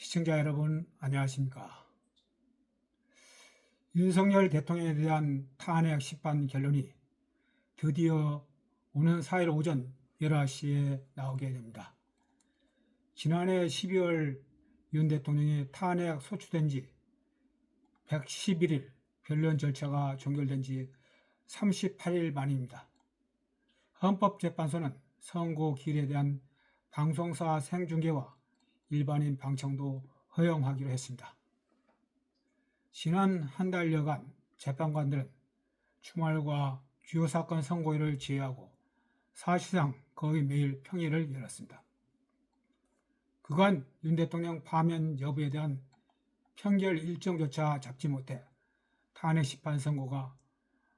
시청자 여러분, 안녕하십니까? 윤석열 대통령에 대한 탄핵 심판 결론이 드디어 오는 4일 오전 11시에 나오게 됩니다. 지난해 12월 윤 대통령이 탄핵 소추된 지 111일, 변론 절차가 종결된 지 38일 만입니다. 헌법재판소는 선고 기일에 대한 방송사 생중계와 일반인 방청도 허용하기로 했습니다. 지난 한 달여간 재판관들은 주말과 주요 사건 선고일을 제외하고 사실상 거의 매일 평일을 열었습니다. 그간 윤 대통령 파면 여부에 대한 평결 일정조차 잡지 못해 탄핵 심판 선고가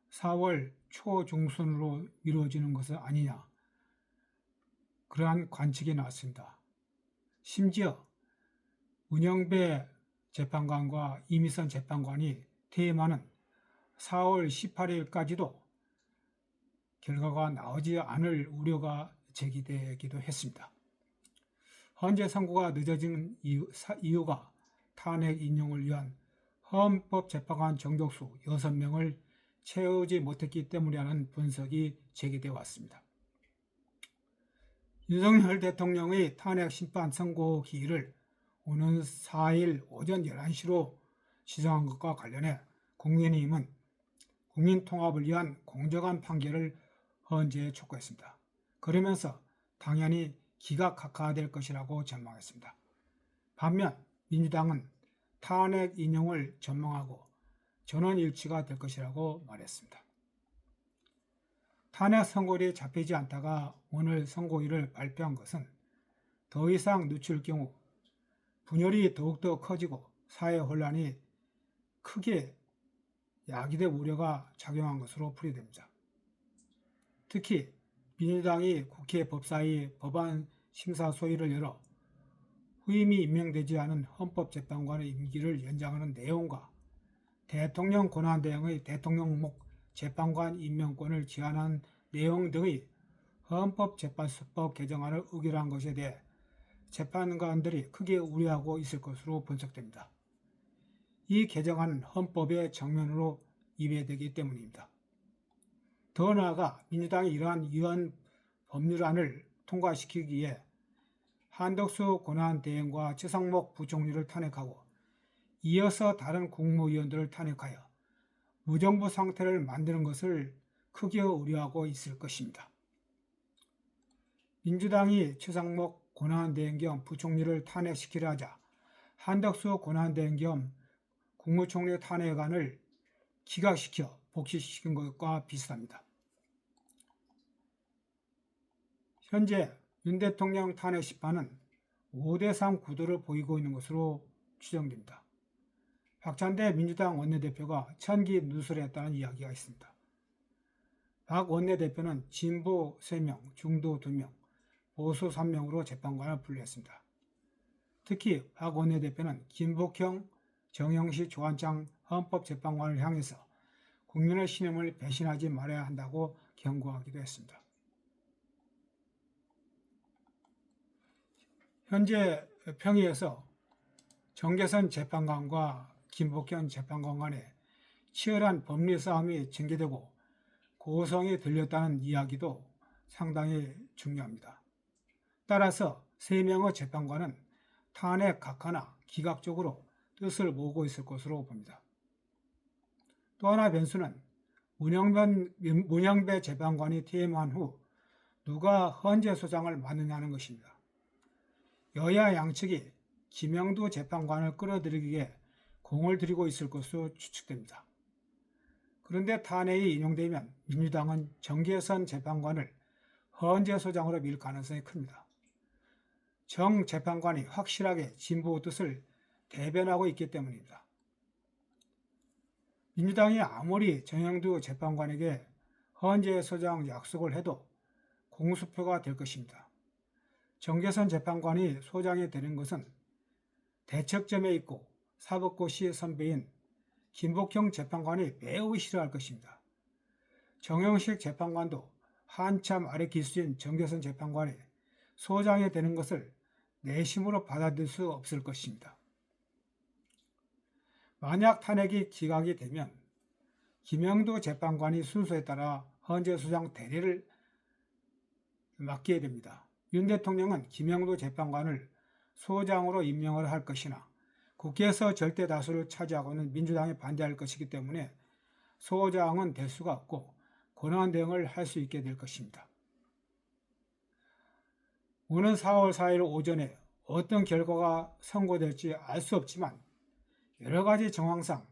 4월 초중순으로 미뤄지는 것은 아니냐, 그러한 관측이 나왔습니다. 심지어 문영배 재판관과 이미선 재판관이 퇴임하는 4월 18일까지도 결과가 나오지 않을 우려가 제기되기도 했습니다. 헌재 선고가 늦어진 이유가 탄핵 인용을 위한 헌법재판관 정족수 6명을 채우지 못했기 때문이라는 분석이 제기되어 왔습니다. 윤석열 대통령의 탄핵 심판 선고 기일을 오는 4일 오전 11시로 지정한 것과 관련해 국민의힘은 국민통합을 위한 공정한 판결을 헌재에 촉구했습니다. 그러면서 당연히 기각하될 것이라고 전망했습니다. 반면 민주당은 탄핵 인용을 전망하고 전원일치가 될 것이라고 말했습니다. 탄핵 선고일이 잡히지 않다가 오늘 선고일을 발표한 것은 더 이상 늦출 경우 분열이 더욱더 커지고 사회 혼란이 크게 야기될 우려가 작용한 것으로 풀이됩니다. 특히 민주당이 국회 법사위 법안 심사 소위를 열어 후임이 임명되지 않은 헌법재판관의 임기를 연장하는 내용과 대통령 권한대행의 대통령목 재판관 임명권을 제한한 내용 등의 헌법재판소법 개정안을 의결한 것에 대해 재판관들이 크게 우려하고 있을 것으로 분석됩니다. 이 개정안은 헌법의 정면으로 위배되기 때문입니다. 더 나아가 민주당이 이러한 위헌 법률안을 통과시키기 위해 한덕수 권한대행과 최상목 부총리를 탄핵하고 이어서 다른 국무위원들을 탄핵하여 무정부 상태를 만드는 것을 크게 우려하고 있을 것입니다. 민주당이 최상목 권한대행 겸 부총리를 탄핵시키려 하자 한덕수 권한대행 겸 국무총리 탄핵안을 기각시켜 복시시킨 것과 비슷합니다. 현재 윤 대통령 탄핵 심판은 5대3 구도를 보이고 있는 것으로 추정됩니다. 박찬대 민주당 원내대표가 천기 누설했다는 이야기가 있습니다. 박 원내대표는 진보 3명, 중도 2명, 보수 3명으로 재판관을 분류했습니다. 특히 박 원내대표는 김복형, 정영식, 조한창 헌법재판관을 향해서 국민의 신임을 배신하지 말아야 한다고 경고하기도 했습니다. 현재 평의에서 정계선 재판관과 김복현 재판관 간에 치열한 법리 싸움이 전개되고 고성이 들렸다는 이야기도 상당히 중요합니다. 따라서 3명의 재판관은 탄핵 각하나 기각적으로 뜻을 모으고 있을 것으로 봅니다. 또 하나 변수는 문영배 재판관이 퇴임한 후 누가 헌재소장을 맡느냐는 것입니다. 여야 양측이 김영두 재판관을 끌어들이기 위해 공을 들이고 있을 것으로 추측됩니다. 그런데 탄핵이 인용되면 민주당은 정계선 재판관을 헌재소장으로 밀 가능성이 큽니다. 정 재판관이 확실하게 진보 뜻을 대변하고 있기 때문입니다. 민주당이 아무리 정영두 재판관에게 헌재소장 약속을 해도 공수표가 될 것입니다. 정계선 재판관이 소장이 되는 것은 대척점에 있고 사법고시 선배인 김복형 재판관이 매우 싫어할 것입니다. 정영식 재판관도 한참 아래 기수인 정계선 재판관이 소장이 되는 것을 내심으로 받아들일 수 없을 것입니다. 만약 탄핵이 기각이 되면 김영도 재판관이 순서에 따라 헌재 수장 대리를 맡게 됩니다. 윤 대통령은 김영도 재판관을 소장으로 임명을 할 것이나 국회에서 절대 다수를 차지하고는 민주당이 반대할 것이기 때문에 소장은 될 수가 없고 권한 대응을 할 수 있게 될 것입니다. 오는 4월 4일 오전에 어떤 결과가 선고될지 알 수 없지만 여러 가지 정황상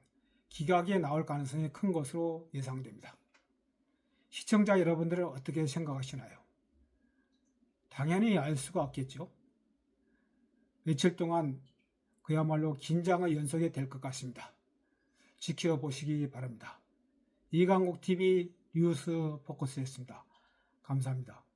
기각이 나올 가능성이 큰 것으로 예상됩니다. 시청자 여러분들은 어떻게 생각하시나요? 당연히 알 수가 없겠죠. 며칠 동안 그야말로 긴장의 연속이 될 것 같습니다. 지켜보시기 바랍니다. 이강국TV 뉴스 포커스였습니다. 감사합니다.